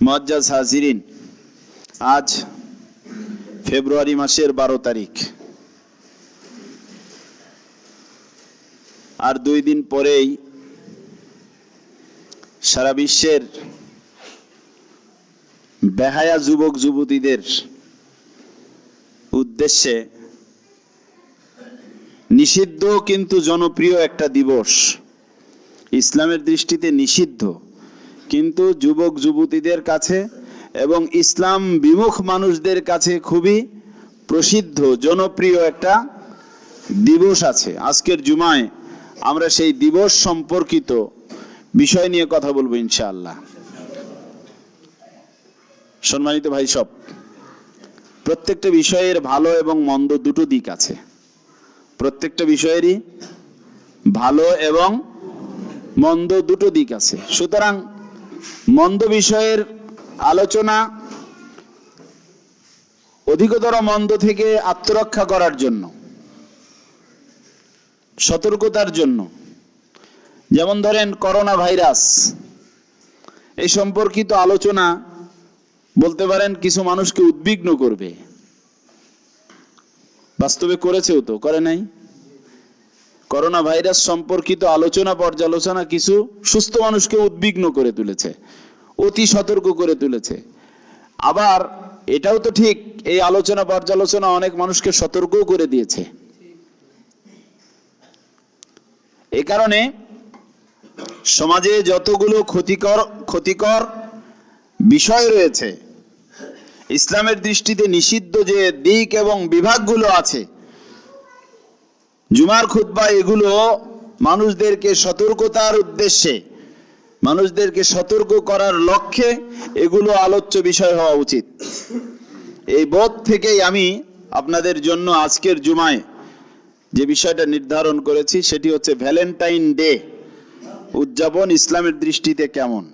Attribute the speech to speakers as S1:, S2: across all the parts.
S1: মুআজ্জাজ হাজিরিন, আজ ফেব্রুয়ারি মাসের 12 তারিখ। আর 2 দিন পরেই সারা বিশ্বের বেহায়া যুবক যুবতীদের উদ্দেশ্যে নিষিদ্ধ কিন্তু জনপ্রিয় একটা দিবস, ইসলামের দৃষ্টিতে নিষিদ্ধ কিন্তু যুবক যুবতীদের কাছে এবং ইসলাম বিমুখ মানুষদের কাছে খুবই প্রসিদ্ধ জনপ্রিয় একটা দিবস আছে। আজকের জুমায় আমরা সেই দিবস সম্পর্কিত বিষয় নিয়ে কথা বলবো ইনশাআল্লাহ। সম্মানিত ভাই সব, প্রত্যেকটা বিষয়ের ভালো এবং মন্দ দুটো দিক আছে। প্রত্যেকটা বিষয়েরই ভালো এবং মন্দ দুটো দিক আছে। সুতরাং মন্দ বিষয়ের আলোচনা অধিকতর মন্দ থেকে আত্মরক্ষা করার জন্য, সতর্কতার জন্য, যেমন ধরেন করোনা ভাইরাস, এই সম্পর্কিত আলোচনা বলতে পারেন কিছু মানুষকে উদ্বিগ্ন করবে। বাস্তবে করেছেও তো, করে নাই? করোনা ভাইরাস সম্পর্কিত আলোচনা পর্যালোচনা কিছু সুস্থ মানুষকে উদ্বিগ্ন করে তুলেছে, অতি সতর্ক করে তুলেছে। আবার এটাও তো ঠিক, এই আলোচনা পর্যালোচনা অনেক মানুষকে সতর্কও করে দিয়েছে। এই কারণে সমাজে যতগুলো ক্ষতিকর বিষয় রয়েছে, ইসলামের দৃষ্টিতে নিষিদ্ধ যে দিক এবং বিভাগগুলো আছে, জুমার খুতবা এগুলো মানুষদেরকে সতর্কতার উদ্দেশ্যে, মানুষদেরকে সতর্ক করার লক্ষ্যে এগুলো আলোচ্য বিষয় হওয়া উচিত। এই বোধ থেকেই আমি আপনাদের জন্য আজকের জুমায় যে বিষয়টা নির্ধারণ করেছি সেটি হচ্ছে ভ্যালেন্টাইন ডে উদযাপন ইসলামের দৃষ্টিতে কেমন।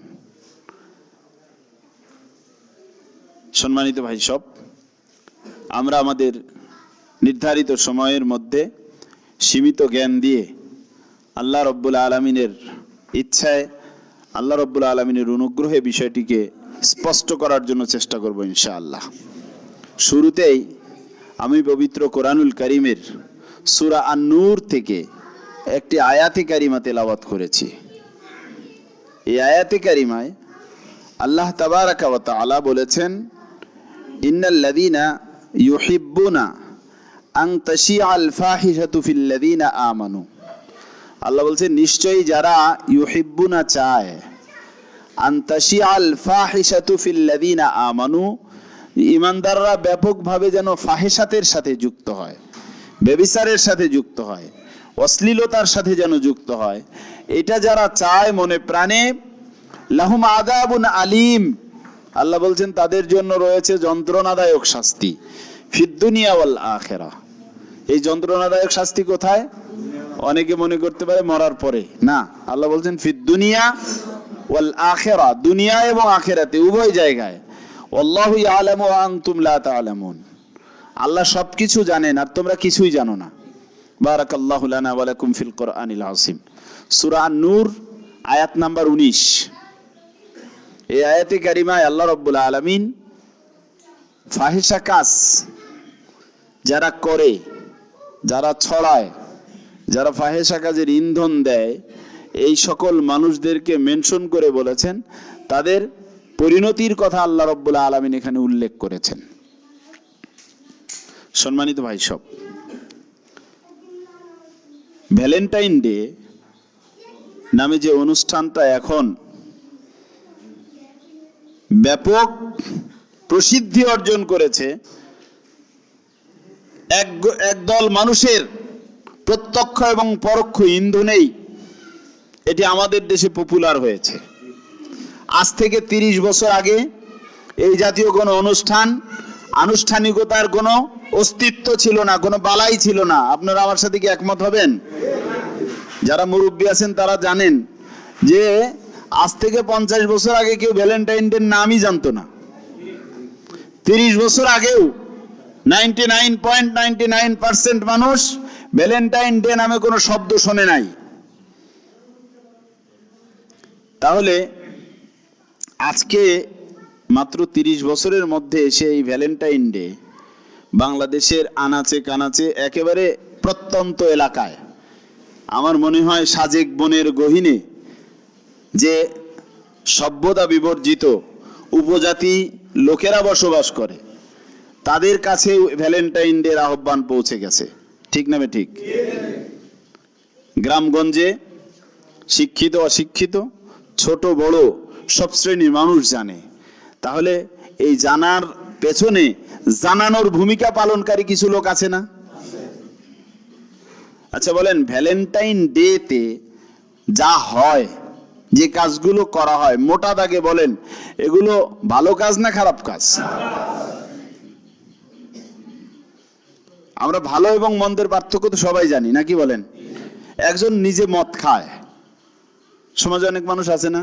S1: সম্মানিত ভাই সব, আমরা আমাদের নির্ধারিত সময়ের মধ্যে সীমিত জ্ঞান দিয়ে আল্লাহ রব্বুল আলামিনের ইচ্ছায়, আল্লাহ রব্বুল আলামিনের অনুগ্রহে বিষয়টিকে স্পষ্ট করার জন্য চেষ্টা করব ইনশাআল্লাহ। শুরুতেই আমি পবিত্র কোরআনুল কারীমের সূরা আন-নূর থেকে একটি আয়াতে কারিমা তেলাওয়াত করেছি। এই আয়াতে কারিমায় আল্লাহ তাবারাকা ওয়া তাআলা বলেছেন, ইন্নাল্লাযীনা ইউহিব্বুনা আন তাশিআল ফাহিশাতু ফিল্লাযীনা আমানু। আল্লাহ বলছেন নিশ্চয়ই যারা ইউহিব্বুনা চায়, আন তাশিআল ফাহিশাতু ফিল্লাযীনা আমানু, ঈমানদাররা ব্যাপকভাবে যেন ফাহিশাতের সাথে যুক্ত হয়, ব্যভিচারের সাথে যুক্ত হয়, অশ্লীলতার সাথে যেন যুক্ত হয়, এটা যারা চায় মনে প্রাণে, লাহুম আযাবুন আলীম, আল্লাহ বলছেন তাদের জন্য রয়েছে যন্ত্রণাদায়ক শাস্তি, ফিদ দুনিয়া ওয়াল আখিরাহ। এই যন্ত্রণাদায়ক শাস্তি কোথায়? অনেকে মনে করতে পারে মরার পরে, না, আল্লাহ বলছেন ফিদ দুনিয়া ওয়াল আখিরাহ, দুনিয়া এবং আখিরাতে উভয় জায়গায়। আল্লাহু ইয়ালামু ওয়া আনতুম লা তা'লামুন, আল্লাহ সবকিছু জানেন আর তোমরা কিছুই জানো না। বারাকাল্লাহু লানা ওয়া লাকুম ফিল কোরআনিল আযীম। সূরা আন-নূর আয়াত নাম্বার 19। এই আয়াতে কারিমায় আল্লাহ রাব্বুল আলামিন ফাহিশা কাজ যারা করে, যারা ছড়ায়, যারা ফাহিশা কাজের ইন্ধন দেয়, এই সকল মানুষদেরকে মেনশন করে বলেছেন, তাদের পরিণতির কথা আল্লাহ রাব্বুল আলামিন এখানে উল্লেখ করেছেন। সম্মানিত ভাই সব, ভ্যালেন্টাইন ডে নামে যে অনুষ্ঠানটা এখন ব্যাপক প্রসিদ্ধি অর্জন করেছে, একদল মানুষের প্রত্যক্ষ এবং পরোক্ষ ইন্ধনেই এটি আমাদের দেশে পপুলার হয়েছে। আজ থেকে 30 বছর আগে এই জাতীয় কোনো অনুষ্ঠান, আনুষ্ঠানিকতার কোনো অস্তিত্ব ছিল না, কোনো বালাই ছিল না। আপনারা আমার সাথে কি একমত হবেন? যারা মুরব্বী আছেন তারা জানেন যে আজ থেকে 50 বছর আগে কেউ ভ্যালেন্টাইন ডে নামই জানতো না। 30 বছর আগেও 99.99% মানুষ ভ্যালেন্টাইন ডে নামে কোনো শব্দ শোনে নাই। তাহলে আজকে মাত্র 30 বছরের মধ্যে এসে এই ভ্যালেন্টাইন ডে বাংলাদেশের আনাচে কানাচে একেবারে প্রত্যন্ত এলাকায়, আমার মনে হয় সাজেক বনের গহীনে যে সভ্যতা বিবর্জিত উপজাতি লোকেরা বসবাস করে, তাদের কাছে ভ্যালেন্টাইন ডে আহ্বান পৌঁছে গেছে। ঠিক না ঠিক? গ্রামগঞ্জে শিক্ষিত অশিক্ষিত ছোট বড় সব শ্রেণীর মানুষ জানে। তাহলে এই জানার পেছনে জানানোর ভূমিকা পালনকারী কিছু লোক আছে না? আচ্ছা বলেন, ভ্যালেন্টাইন ডে তে যা হয়, যে কাজগুলো করা হয়, মোটা দাগে বলেন এগুলো ভালো কাজ না খারাপ কাজ? আমরা ভালো এবং মন্দের পার্থক্য তো সবাই জানি, নাকি বলেন? একজন নিজে মদ খায়, সমাজে অনেক মানুষ আছে না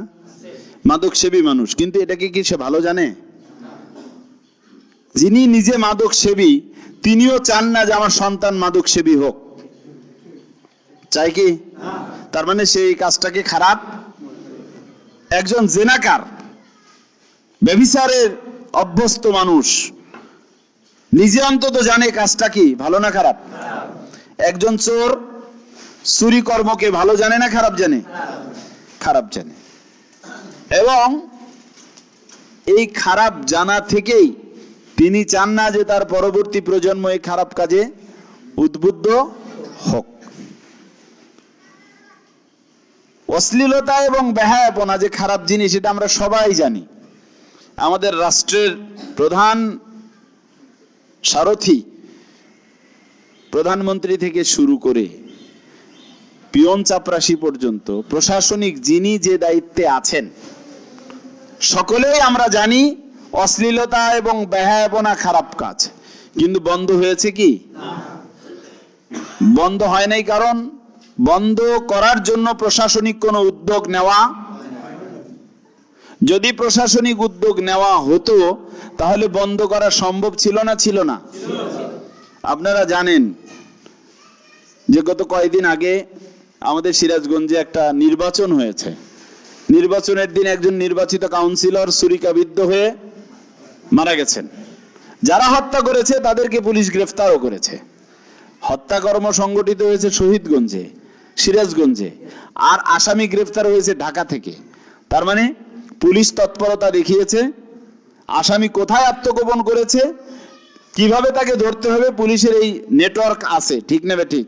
S1: মাদক সেবী মানুষ, কিন্তু এটাকে কি সে ভালো জানে? যিনি নিজে মাদক সেবী তিনিও চান না যে আমার সন্তান মাদক সেবী হোক, চাই কি? তার মানে সেই কাজটাকে খারাপ। একজন জেনাকার, ব্যভিচারের অভ্যস্ত মানুষ নিজে অন্তত জানে কাজটা কি, ভালো না খারাপ? একজন চোর চুরি কর্মকে ভালো জানে না খারাপ জানে? খারাপ জানে। এবং এই খারাপ জানা থেকেই তিনি চান না যে তার পরবর্তী প্রজন্ম এই খারাপ কাজে উদ্বুদ্ধ হোক। অশ্লীলতা এবং বেহায়াপনা যে খারাপ জিনিস, এটা আমরা সবাই জানি। আমাদের রাষ্ট্রের প্রধান সারথি, প্রধানমন্ত্রী থেকে শুরু করে পিয়ন চাপরাশি পর্যন্ত প্রশাসনিক যিনি যে দায়িত্বে আছেন, সকলেই আমরা জানি অশ্লীলতা এবং বেহায়াপনা খারাপ কাজ। কিন্তু বন্ধ হয়েছে কি? বন্ধ হয় নাই। কারণ বন্ধ করার জন্য প্রশাসনিক কোনো উদ্যোগ নেওয়া, যদি প্রশাসনিক উদ্যোগ নেওয়া হতো তাহলে বন্ধ করা সম্ভব ছিল না? ছিল না? আপনারা জানেন যে গত কয়েকদিন আগে আমাদের সিরাজগঞ্জে একটা নির্বাচন হয়েছে। নির্বাচনের দিন একজন নির্বাচিত কাউন্সিলর ছুরিকাবিদ্ধ হয়ে মারা গেছেন। যারা হত্যা করেছে তাদেরকে পুলিশ গ্রেফতারও করেছে। হত্যাকর্ম সংগঠিত হয়েছে শহীদগঞ্জে, সিরাজগঞ্জে, আর আসামি গ্রেফতার হয়েছে ঢাকা থেকে। তার মানে পুলিশ তৎপরতা দেখিয়েছে, আসামি কোথায় আত্মগোপন করেছে, কিভাবে তাকে ধরতে হবে, পুলিশের এই নেটওয়ার্ক আছে। ঠিক না ঠিক?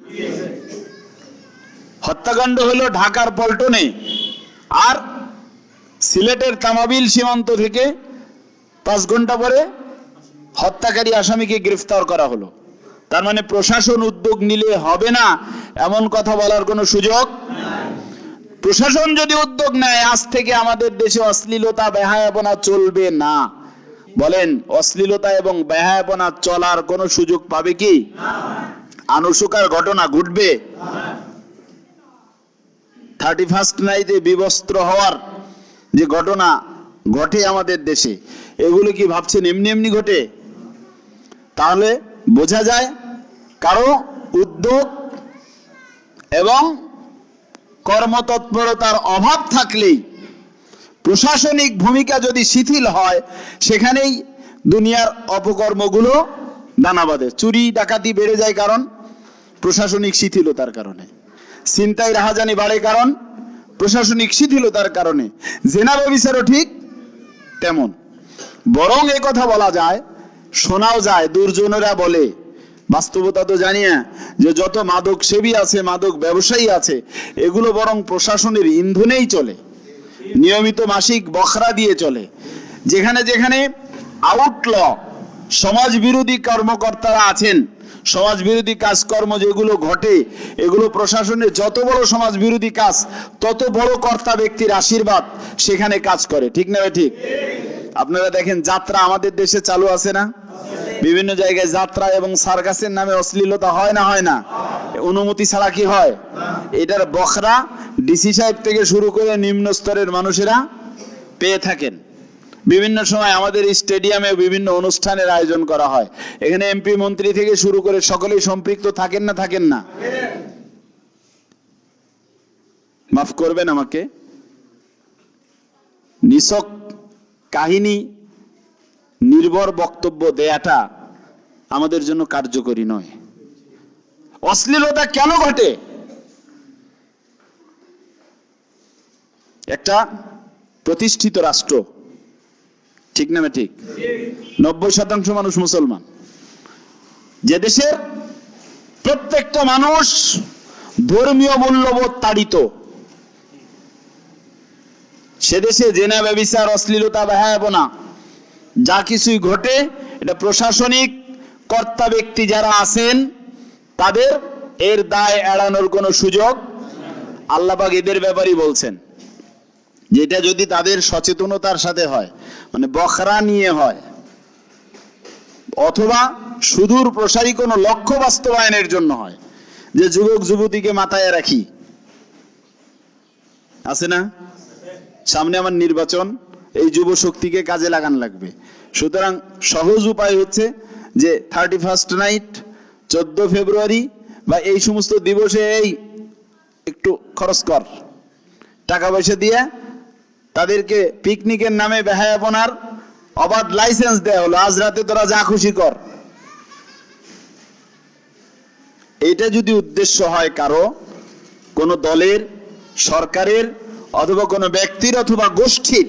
S1: হত্যাকাণ্ড হলো ঢাকার পল্টনে, আর সিলেটের তামাবিল সীমান্ত থেকে 5 ঘন্টা পরে হত্যাকারী আসামিকে গ্রেফতার করা হলো। তার মানে প্রশাসন উদ্যোগ নিলে হবে না এমন কথা বলার কোনো সুযোগ নাই। প্রশাসন যদি উদ্যোগ নেয়, আজ থেকে আমাদের দেশে অশ্লীলতা বেহায়াপনা চলবে না। বলেন, অশ্লীলতা এবং বেহায়াপনা চলার কোনো সুযোগ পাবে কি? আনুশকার ঘটনা ঘটবে? 31st নাইটে বিবস্ত্র হওয়ার যে ঘটনা ঘটে আমাদের দেশে, এগুলো কি ভাবছেন এমনি এমনি ঘটে? তাহলে বোঝা যায় কারো উদ্যোগ এবং কর্মতৎপরতার অভাব থাকলেই, প্রশাসনিক ভূমিকা যদি শিথিল হয়, সেখানেই দুনিয়ার অপকর্মগুলো দানা বাঁধে। চুরি ডাকাতি বেড়ে যায় কারণ প্রশাসনিক শিথিলতার কারণে। ছিনতাই রাহাজানি বাড়ে কারণ প্রশাসনিক শিথিলতার কারণে। জেনা ব্যভিচারও ঠিক তেমন। বরং এ কথা বলা যায়, শোনাও যায়, দুর্জনেরা বলে, বাস্তবতা তো জানি না, যে যত মাদক সেবী আছে, মাদক ব্যবসায়ী আছে, এগুলো বরং প্রশাসনের ইন্ধনেই চলে, নিয়মিত মাসিক বখরা দিয়ে চলে। যেখানে যেখানে আউটল সমাজ বিরোধী কর্মকর্তারা আছেন, সমাজ বিরোধী কাজকর্ম যেগুলো ঘটে, এগুলো প্রশাসনের যত বড় সমাজ বিরোধী কাজ, তত বড় কর্তা ব্যক্তির আশীর্বাদ সেখানে কাজ করে। ঠিক না ঠিক? আপনারা দেখেন, যাত্রা আমাদের দেশে চালু আছে না? বিভিন্ন জায়গায় যাত্রা এবং সার্কাসের নামে অশ্লীলতা হয় না? হয় না? অনুমতি ছাড়া কি হয়? এটার বখরা ডিসি সাহেব থেকে শুরু করে নিম্ন স্তরের মানুষেরা পেয়ে থাকেন। বিভিন্ন সময় আমাদের স্টেডিয়ামে বিভিন্ন অনুষ্ঠানের আয়োজন করা হয়, এখানে এমপি মন্ত্রী থেকে শুরু করে সকলেই সম্পৃক্ত থাকেন না? থাকেন না? মাফ করবেন আমাকে, নিছক কাহিনী নির্ভর বক্তব্য দেয়াটা আমাদের জন্য কার্যকরী নয়। অশ্লীলতা কেন ঘটে? একটা প্রতিষ্ঠিত রাষ্ট্র, ঠিক না ঠিক, 90% মানুষ মুসলমান, যে দেশের প্রত্যেকটা মানুষ ধর্মীয় মূল্যবোধ তাড়িত, সে দেশে জেনা, ব্যভিচার, অশ্লীলতা, বেহায়াপনা যা কিছুই ঘটে, এটা প্রশাসনিক কর্তা ব্যক্তি যারা আছেন তাদের এর দায় এড়ানোর কোনো সুযোগ আল্লাহ পাক এদের ব্যাপারেই বলছেন। যেটা যদি তাদের সচেতনতার সাথে হয়, মানে বখরা নিয়ে হয়, অথবা সুদূর প্রসারী কোনো লক্ষ্য বাস্তবায়নের জন্য হয়, যে যুবক যুবতীকে মাথায় রাখি, আছে না, সামনে আমার নির্বাচন, এই যুব শক্তিকে কাজে লাগান লাগবে, সুতরাং সহজ উপায় হচ্ছে যে 31st নাইট, 14 ফেব্রুয়ারি বা এই সমস্ত দিবসে এই একটু খরচ কর, টাকা পয়সা দিয়ে তাদেরকে পিকনিকের নামে বেহায়াপনার অবাধ লাইসেন্স দেয়া হলো, আজ রাতে তোরা যা খুশি কর। এটা যদি উদ্দেশ্য হয় কারো, কোন দলের, সরকারের অথবা কোনো ব্যক্তির অথবা গোষ্ঠীর,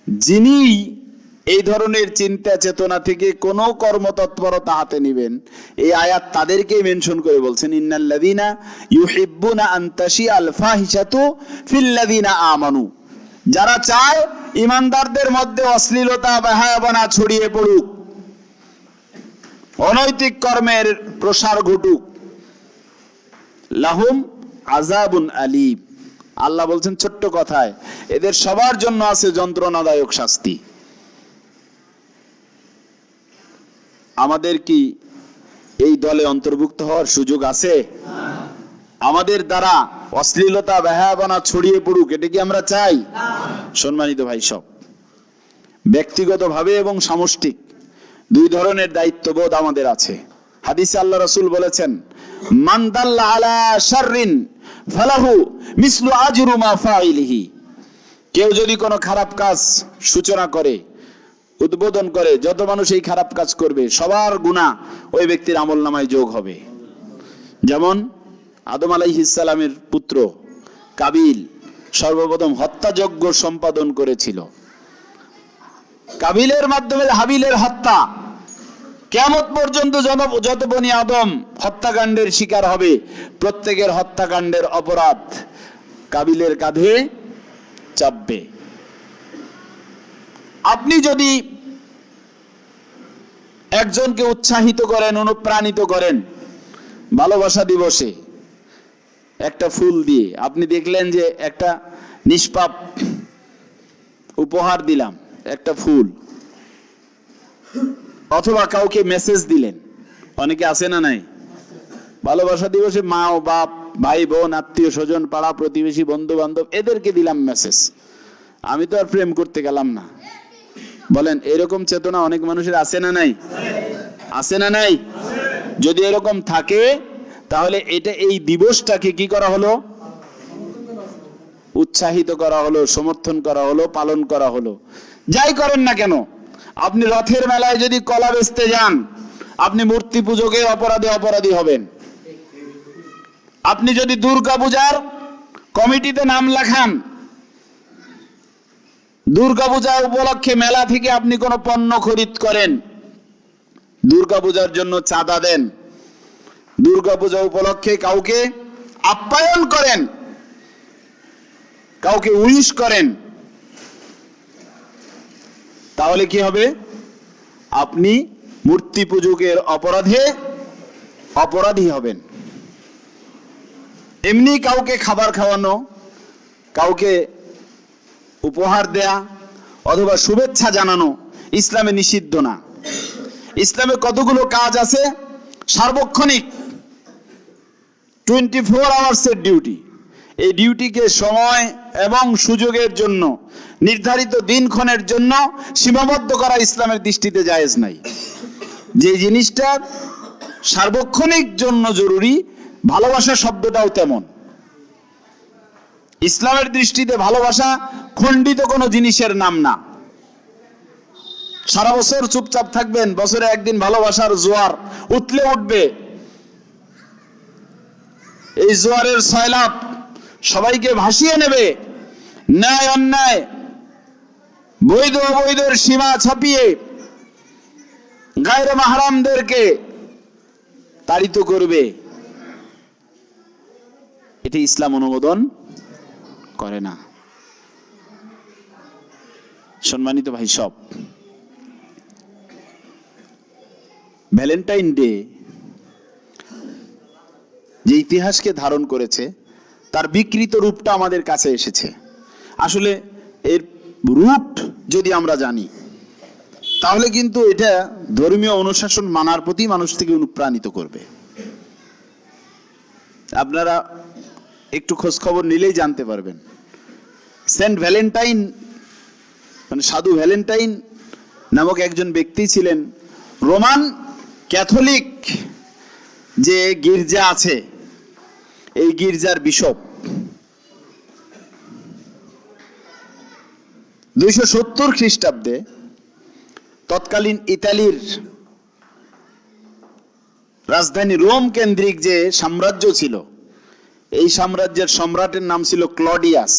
S1: যিনি এই ধরনের চিন্তা চেতনা থেকে কোনো কর্মতৎপরতা হাতে নেবেন, এই আয়াত তাদেরকেই মেনশন করে বলছেন, ইন্নাল্লাযীনা ইউহিব্বুনা আন তাশিআল ফাহিশাতু ফিল্লাযীনা আমানু, যারা চায় ঈমানদারদের মধ্যে অশ্লীলতা, বেহায়াপনা ছড়িয়ে পড়ুক, অনৈতিক কর্মের প্রসার ঘটুক, লাহুম আযাবুন আলীম, আল্লাহ বলছেন ছোট্ট কথায়, এদের সবার জন্য আছে যন্ত্রণাদায়ক শাস্তি। আমাদের কি এই দলে অন্তর্ভুক্ত হওয়ার সুযোগ আছে? আমাদের দ্বারা অশ্লীলতা, বেহায়াপনা ছড়িয়ে পড়ুক, এটা কি আমরা চাই? সম্মানিত ভাই সব, ব্যক্তিগতভাবে এবং সামষ্টিক দুই ধরনের দায়িত্ববোধ আমাদের আছে। হাদিসে আল্লাহ রাসূল বলেছেন, মান দাল্লা আলা শাররিন ফালাহু মিসলু আজরু মা ফাইলিহি, কেউ যদি কোনো খারাপ কাজ সূচনা করে, উদ্বোধন করে, যত মানুষ এই খারাপ কাজ করবে সবার গুনাহ ওই ব্যক্তির আমলনামায় যোগ হবে। যেমন আদম আলাইহিস সালামের পুত্র কাবিল সর্বপ্রথম হত্যাযজ্ঞ সম্পাদন করেছিল, কাবিলের মাধ্যমে হাবিলের হত্যা, কিয়ামত পর্যন্ত যত বনি আদম হত্যাকাণ্ডের শিকার হবে, প্রত্যেকের হত্যাকাণ্ডের অপরাধ কাবিলের কাঁধে চাপবে। আপনি যদি একজনকে উৎসাহিত করেন, অনুপ্রাণিত করেন, ভালোবাসা দিবসে একটা ফুল দিয়ে, আপনি দেখলেন যে একটা নিষ্পাপ উপহার দিলাম, একটা ফুল, অথবা কাউকে মেসেজ দিলেন, অনেকে আছে না নাই, ভালোবাসা দিবসে মা ও বাপ, ভাই বোন, আত্মীয় স্বজন, পাড়া প্রতিবেশী, বন্ধু বান্ধব, এদেরকে দিলাম মেসেজ, আমি তো আর প্রেম করতে গেলাম না। বলেন এরকম চেতনা অনেক মানুষের আছে না নাই? আছে না নাই? যদি এরকম থাকে তাহলে এটা, এই দিবসটাকে কি করা হলো? উৎসাহিত করা হলো, সমর্থন করা হলো, পালন করা হলো। যাই করেন না কেন, আপনি রথের মেলায় যদি কলা বেচতে যান, আপনি মূর্তি পূজকের অপরাধী হবেন। আপনি যদি দুর্গা পূজার কমিটিতে নাম লেখান, দুর্গা পূজা উপলক্ষে মেলা থেকে আপনি কোনো পণ্য খরিদ করেন, দুর্গা পূজার জন্য চাঁদা দেন, দুর্গা পূজা উপলক্ষে কাউকে আপ্যায়ন করেন, কাউকে উইশ করেন, তাহলে কি হবে? আপনি মূর্তি পূজকের অপরাধী হবেন। এমনি কাউকে খাবার খাওয়ানো, কাউকে উপহার দেয়া অথবা শুভেচ্ছা জানানো ইসলামে নিষিদ্ধ না। ইসলামে কতগুলো কাজ আছে সার্বক্ষণিক, 24 আওয়ার্সের ডিউটি। এই ডিউটিকে সময় এবং সুযোগের জন্য, নির্ধারিত দিনক্ষণের জন্য সীমাবদ্ধ করা ইসলামের দৃষ্টিতে জায়েজ নাই। যে জিনিসটা সার্বক্ষণিক জন্য জরুরি, ভালোবাসা শব্দটাও তেমন। ইসলামের দৃষ্টিতে ভালোবাসা খণ্ডিত কোনো জিনিসের নাম না। সারা বছর চুপচাপ থাকবেন, বছরে একদিন ভালোবাসার জোয়ার উঠলে উঠবে। এই জোয়ারের সয়লাব সবাইকে ভাসিয়ে নেবে। ন্যায় অন্যায়, বৈধ অবৈধের সীমা ছাপিয়ে গায়রে মাহরামদেরকে তাড়িত করবে। এটি ইসলাম অনুমোদন করে না। সম্মানিত ভাই সব, ভ্যালেন্টাইন ডে যে ইতিহাসকে ধারণ করেছে তার বিকৃত রূপটা আমাদের কাছে এসেছে। আসলে এর রূট যদি আমরা জানি তাহলে কিন্তু এটা ধর্মীয় অনুশাসন মানার প্রতি মানুষ থেকে অনুপ্রাণিত করবে। আপনারা একটু খোঁজ খবর নিলেই জানতে পারবেন, সেন্ট ভ্যালেন্টাইন মানে সাধু ভ্যালেন্টাইন নামক একজন ব্যক্তি ছিলেন রোমান ক্যাথলিক যে গির্জা আছে এই গির্জার বিশপ। 270 খ্রিস্টাব্দে তৎকালীন ইতালির রাজধানী রোম কেন্দ্রিক যে সাম্রাজ্য ছিল, এই সাম্রাজ্যের সম্রাটের নাম ছিল ক্লডিয়াস।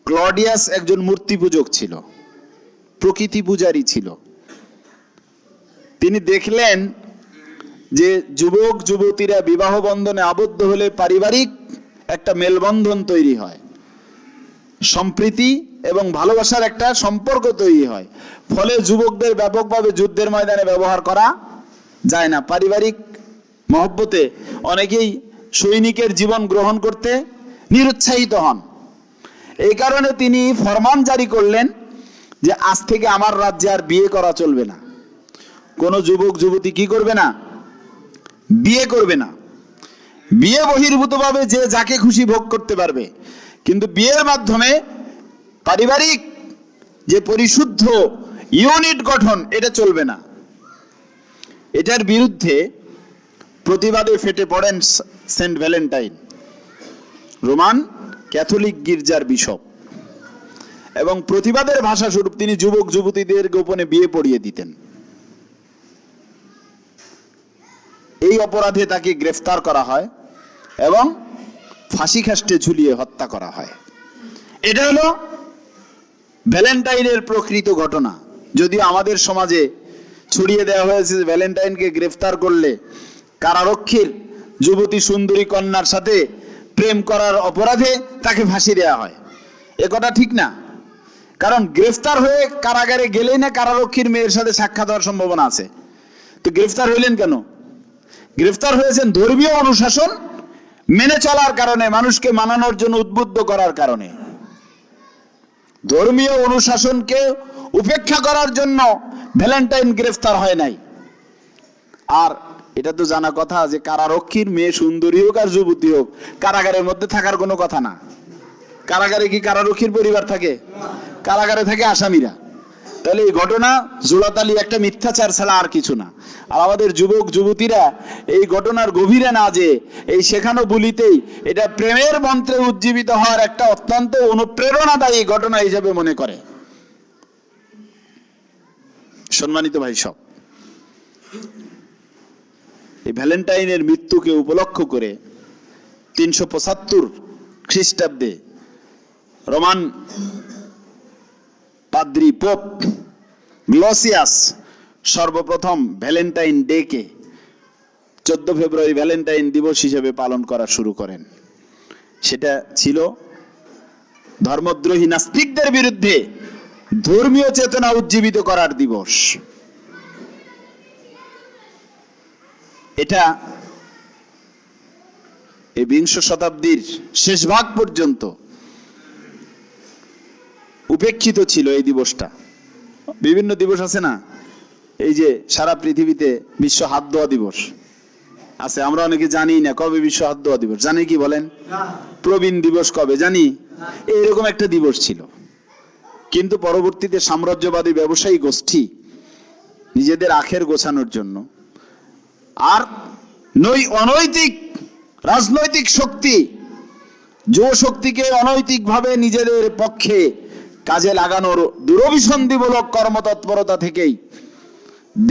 S1: ক্লডিয়াস একজন মূর্তি পূজক ছিল, প্রকৃতি পূজারী ছিল। তিনি দেখলেন যে যুবক যুবতীরা বিবাহ বন্ধনে আবদ্ধ হলে পারিবারিক একটা মেলবন্ধন তৈরি হয়, সম্প্রীতি এবং ভালোবাসার একটা সম্পর্ক তৈরি হয়। ফলে যুবকদের ব্যাপকভাবে যুদ্ধের ময়দানে ব্যবহার করা যায় না। পারিবারিক মহব্বতে অনেকেই সৈনিকের জীবন গ্রহণ করতে নিরুৎসাহিত হন। এই কারণে তিনি ফরমান জারি করলেন যে আজ থেকে আমার রাজ্যে আর বিয়ে করা চলবে না। কোন যুবক যুবতী কি করবে না? বিয়ে করবে না। বিয়ে বহির্ভূতভাবে যে যাকে খুশি ভোগ করতে পারবে, কিন্তু বিয়ের মাধ্যমে পারিবারিক যে পরিশুদ্ধ ইউনিট গঠন এটা চলবে না। এটার বিরুদ্ধে প্রতিবাদে ফেটে পড়েন সেন্ট ভ্যালেন্টাইন, রোমান ক্যাথলিক গির্জার বিশপ, এবং প্রতিবাদের ভাষা স্বরূপ তিনি যুবক যুবতীদের গোপনে বিয়ে পড়িয়ে দিতেন। এই অপরাধে তাকে গ্রেফতার করা হয় এবং ফাঁসি কাস্টে ঝুলিয়ে হত্যা করা হয়। এটা হলো ভ্যালেন্টাইনের প্রকৃত ঘটনা। যদিও আমাদের সমাজে ছড়িয়ে দেওয়া হয়েছে যে ভ্যালেন্টাইনকে গ্রেফতার করলে কারারক্ষীর যুবতী সুন্দরী কন্যার সাথে প্রেম করার অপরাধে তাকে ফাঁসি দেওয়া হয়। এ কথা ঠিক না, কারণ গ্রেফতার হয়ে কারাগারে গেলেই না কারারক্ষীর মেয়ের সাথে সাক্ষাৎ হওয়ার সম্ভাবনা আছে। তো গ্রেফতার হইলেন কেন? গ্রেফতার হয়েছেন ধর্মীয় অনুশাসন মেনে চলার কারণে, মানুষকে মানানোর জন্য উদ্বুদ্ধ করার কারণে। ধর্মীয় অনুশাসনকে উপেক্ষা করার জন্য ভ্যালেন্টাইন গ্রেফতার হয় নাই। আর এটা তো জানা কথা যে কারারক্ষীর মেয়ে সুন্দরী হোক আর যুবতী হোক, কারাগারের মধ্যে থাকার কোনো কথা না। কারাগারে কি কারারক্ষীর পরিবার থাকে? কারাগারে থাকে আসামিরা। তাহলে এই ঘটনা জোড়াতালি একটা মিথ্যাচার ছাড়া আর কিছু না। আর আমাদের যুবক যুবতীরা এই ঘটনার গভীরে না যে এই শেখানো বলিতেই এটা প্রেমের মন্ত্রে উজ্জীবিত হওয়ার একটা অত্যন্ত অনুপ্রেরণাদায়ী ঘটনা হিসেবে মনে করে। সম্মানিত ভাই সব, এই ভ্যালেন্টাইনের মৃত্যুকে উপলক্ষ করে 375 খ্রিস্টাব্দে রোমান পাদ্রী পোপ গ্লোসিয়াস সর্বপ্রথম ভ্যালেন্টাইন ডে কে 14 ফেব্রুয়ারি ভ্যালেন্টাইন দিবস হিসেবে পালন করা শুরু করেন। সেটা ছিল ধর্মদ্রোহী নাস্তিকদের বিরুদ্ধে ধর্মীয় চেতনা উজ্জীবিত করার দিবস। এটা এই 20 শতাব্দীর শেষ ভাগ পর্যন্ত উপেক্ষিত ছিল এই দিবসটা। বিভিন্ন দিবস আছে না, এই যে সারা পৃথিবীতে বিশ্ব হাত ধোয়া দিবস আছে, আমরা অনেকে জানি না কবে বিশ্ব হাত ধোয়া দিবস। জানি কি বলেন? প্রবীণ দিবস কবে জানি, এইরকম একটা দিবস ছিল। কিন্তু পরবর্তীতে সাম্রাজ্যবাদী ব্যবসায়ী গোষ্ঠী নিজেদের আখের গোছানোর জন্য আর অনৈতিক রাজনৈতিক শক্তি, যুব শক্তিকে অনৈতিকভাবে নিজেদের পক্ষে কাজে লাগানোর দূরভিসন্ধিমূলক কর্মতৎপরতা থেকেই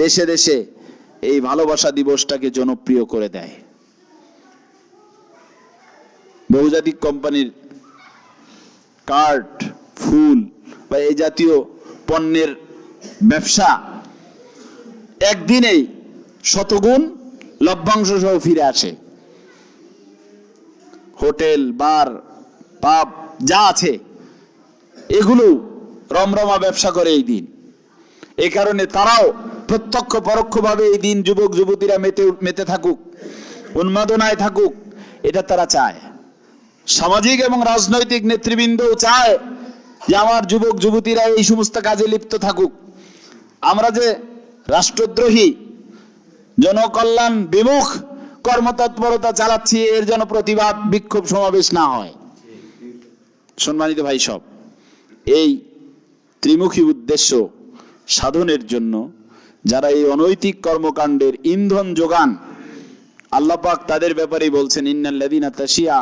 S1: দেশে দেশে এই ভালোবাসা দিবসটাকে জনপ্রিয় করে দেয়। বহুজাতিক কোম্পানির কার্ড, ফুল বা এই জাতীয় পণ্যের ব্যবসা একদিনেই শতগুণ লভ্যাংশ সহ ফিরে আসে। হোটেল, বার, পাব যা আছে এগুলো রমরমা ব্যবসা করে এই দিন। এই কারণে তারাও প্রত্যক্ষ পরোক্ষভাবে এই দিন যুবক যুবতীরা মেতে থাকুক, উন্মাদনায় থাকুক, এটা তারা চায়। সামাজিক এবং রাজনৈতিক নেতৃবৃন্দও চায় যে আমার যুবক যুবতীরা এই সমস্ত কাজে লিপ্ত থাকুক। আমরা যে রাষ্ট্রদ্রোহী, জনকল্যাণ বিমুখ কর্মতৎপরতা চালাচ্ছি, এর যেন প্রতিবাদ বিক্ষোভ সমাবেশ না হয়। সম্মানিত ভাই সব, এই ত্রিমুখী উদ্দেশ্য সাধনের জন্য যারা এই অনৈতিক কর্মকাণ্ডের ইন্ধন যোগান, আল্লাহ পাক তাদের ব্যাপারেই বলছেন, ইন্নাল্লাযীনা তাশিয়া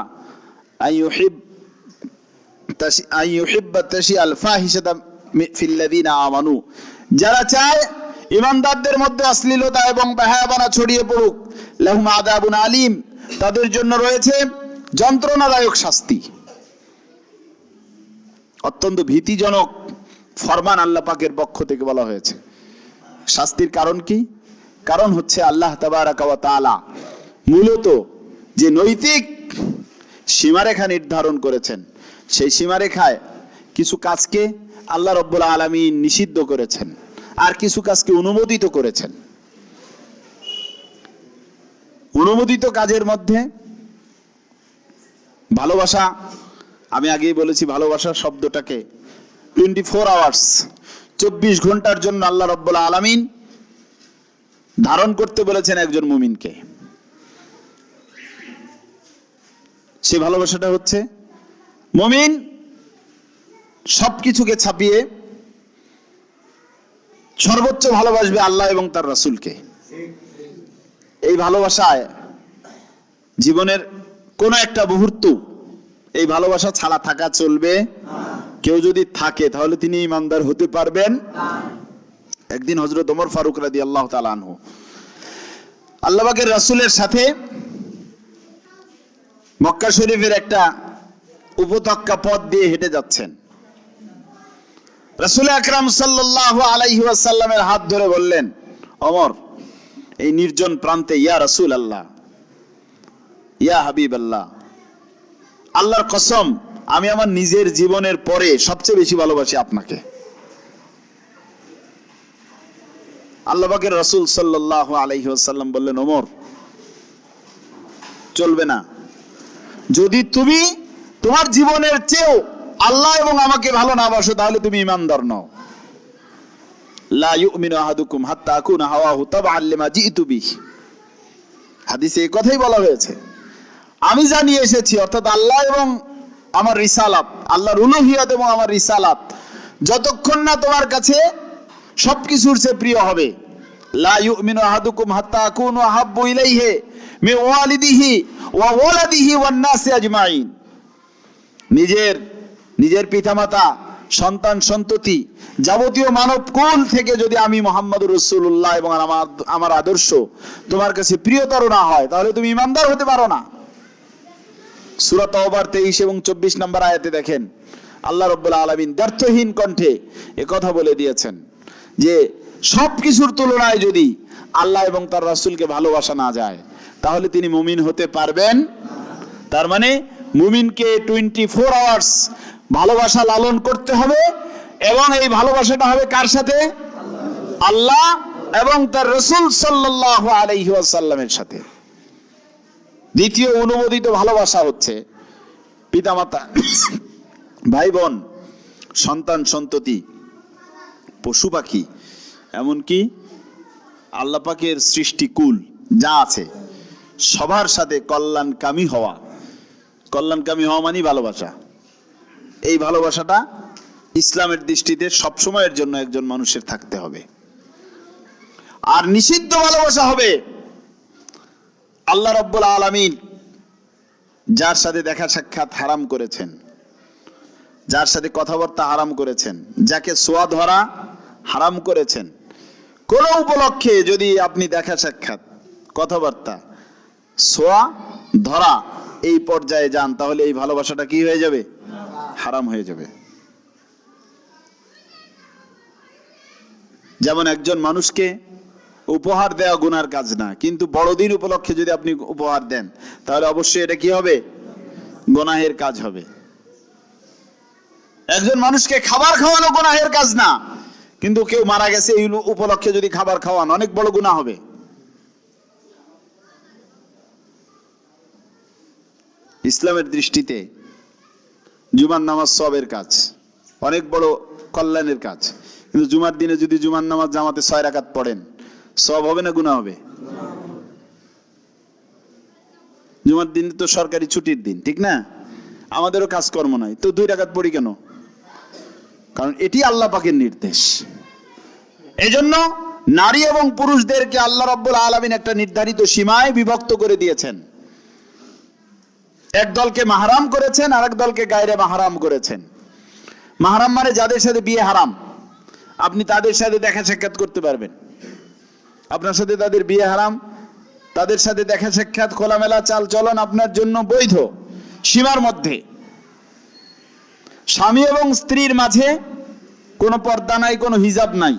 S1: আইয়ুহিব্বা তাশিয়াল ফাহিশাতা ফিল্লাযীনা আমানু, যারা চায় ঈমানদারদের মধ্যে অশ্লীলতা এবং বেহায়াপনা ছড়িয়ে পড়ুক, লাহুম আযাবুন আলীম, তাদের জন্য রয়েছে যন্ত্রণাদায়ক শাস্তি। অত্যন্ত ভীতিজনক ফরমান আল্লাহ পাকের পক্ষ থেকে বলা হয়েছে। শাস্তির কারণ কি? কারণ হচ্ছে আল্লাহ তাবারাকা ওয়া তাআলা মূলত যে নৈতিক সীমারেখা নির্ধারণ করেছেন, সেই সীমারেখায় কিছু কাজকে আল্লাহ রাব্বুল আলামিন নিষিদ্ধ করেছেন, আর কিছু কাজকে অনুমোদিত করেছেন। অনুমোদিত কাজের মধ্যে ভালোবাসা, আমি আগেই বলেছি, ভালোবাসা শব্দটাকে 24 আওয়ার্স 24 ঘন্টার জন্য আল্লাহ রাব্বুল আলামিন ধারণ করতে বলেছেন একজন মুমিনকে। সে ভালোবাসাটা হচ্ছে মুমিন সবকিছুকে ছাপিয়ে সর্বোচ্চ ভালোবাসবে আল্লাহ এবং তার রাসূলকে। এই ভালোবাসায় জীবনের কোন একটা মুহূর্ত এই ভালোবাসা ছাড়া থাকা চলবে না। কেউ যদি থাকে তাহলে তিনি ঈমানদার হতে পারবেন না। একদিন হযরত ওমর ফারুক রাদিয়াল্লাহু তাআলা আনহু আল্লাহ পাকের রাসূলের সাথে মক্কা শরীফের একটা উপত্যকা পথ দিয়ে হেঁটে যাচ্ছেন। রাসূল আকরাম সাল্লাল্লাহু আলাইহি ওয়াসাল্লামের হাত ধরে বললেন, ওমর, এই নির্জন প্রান্তে, ইয়া রাসূলুল্লাহ, ইয়া হাবিবাল্লাহ, আল্লাহর কসম, আমি আমার নিজের জীবনের পরে সবচেয়ে বেশি ভালোবাসি আপনাকে। আল্লাহ পাকের রাসূল সাল্লাল্লাহু আলাইহি ওয়াসাল্লাম বললেন, ওমর, চলবে না। যদি তুমি তোমার জীবনের চেয়েও আল্লাহ এবং আমাকে ভালো না বাসো, তাহলে তুমি ঈমানদার নও। লা ইউমিনু আহাদুকুম হাত্তা আকুনা হাওয়াহু তাবআন লিমা জিতু বিহি। হাদিসে এই কথাই বলা হয়েছে। আমি জানিয়ে এসেছি, অর্থাৎ আল্লাহ এবং আমার রিসালাত, আল্লাহর উলুহিয়াত এবং আমার রিসালাত যতক্ষণ না তোমার কাছে সবকিছুর চেয়ে প্রিয় হবে, লা ইউমিনু আহাদুকুম হাত্তা আকুনু আহাব্বু ইলাইহি মিন ওয়ালিদিহি ওয়া ওয়ালাদিহি ওয়ান নাসি আজমাইন। নিজের পিতামাতা, সন্তান সন্ততি, যাবতীয় মানব কুল থেকে যদি আমি মুহাম্মদুর রাসূলুল্লাহ এবং আমার আদর্শ তোমার কাছে প্রিয়তর না হয়, তাহলে তুমি ঈমানদার হতে পারো না। সূরা তাওবার 23 এবং 24 নম্বর আয়াতে দেখেন আল্লাহ রাব্বুল আলামিন দ্ব্যর্থহীন কণ্ঠে একথা বলে দিয়েছেন যে সবকিছুর তুলনায় যদি আল্লাহ এবং তার রাসূলকে ভালোবাসা না যায়, তাহলে তিনি মুমিন হতে পারবেন। তার মানে মুমিনকে 24 আওয়ার্স ভালোবাসা লালন করতে হবে, এবং এই ভালোবাসাটা হবে কার সাথে? আল্লাহ এবং তার রাসূল সাল্লাল্লাহু আলাইহি ওয়াসাল্লামের সাথে। দ্বিতীয় অনুমোদিত ভালোবাসা হচ্ছে পিতামাতা, ভাই বোন, সন্তান সন্ততি, পশু পাখি, এমনকি আল্লাহ পাকের সৃষ্টিকুল যা আছে সবার সাথে কল্যাণকামী হওয়া। কল্যাণকামী হওয়া মানে ভালোবাসা। এই ভালোবাসাটা ইসলামের দৃষ্টিতে সবসময়ের জন্য একজন মানুষের থাকতে হবে। আর নিষিদ্ধ ভালোবাসা হবে আল্লাহ রাব্বুল আলামিন যার সাথে দেখা সাক্ষাৎ হারাম করেছেন, যার সাথে কথাবার্তা হারাম করেছেন, যাকে সোয়া ধরা হারাম করেছেন, কোন উপলক্ষে যদি আপনি দেখা সাক্ষাৎ, কথাবার্তা, সোয়া ধরা এই পর্যায়ে যান, তাহলে এই ভালোবাসাটা কি হয়ে যাবে? হারাম হয়ে যাবে। যেমন একজন মানুষকে উপহার দেওয়া গুনার কাজ না, কিন্তু বড়দিন উপলক্ষে যদি আপনি উপহার দেন, তাহলে অবশ্যই এটা কি হবে? গুনাহের কাজ হবে। একজন মানুষকে খাবার খাওয়ানো গুনাহের কাজ না, কিন্তু কেউ মারা গেছে এই উপলক্ষে যদি খাবার খাওয়ান, অনেক বড় গুনাহ হবে। ইসলামের দৃষ্টিতে জুমার নামাজ সওয়াবের কাজ, অনেক বড় কল্যাণের কাজ, কিন্তু জুমার দিনে যদি জুমার নামাজ জামাতে 6 রাকাত পড়েন, সওয়াব হবে না গুনাহ হবে? জুমার দিন তো সরকারি ছুটির দিন, ঠিক না? আমাদেরও কাজকর্ম নাই, তো 2 রাকাত পড়ি কেন? কারণ এটি আল্লাহ পাকের নির্দেশ। এজন্য নারী এবং পুরুষদেরকে আল্লাহ রাব্বুল আলামিন একটা নির্ধারিত সীমায় বিভক্ত করে দিয়েছেন। এক দলকে মাহরাম করেছেন, আরেক দলকে গায়রে মাহরাম করেছেন। মাহরাম মানে যাদের সাথে বিয়ে হারাম, আপনি তাদের সাথে দেখা সাক্ষাৎ করতে পারবেন। আপনার সাথে তাদের বিয়ে হারাম, তাদের সাথে দেখা সাক্ষাৎ, খোলামেলা চাল চলন আপনার জন্য বৈধ, সীমার মধ্যে। স্বামী এবং স্ত্রীর মাঝে কোনো পর্দা নাই, কোনো হিজাব নাই,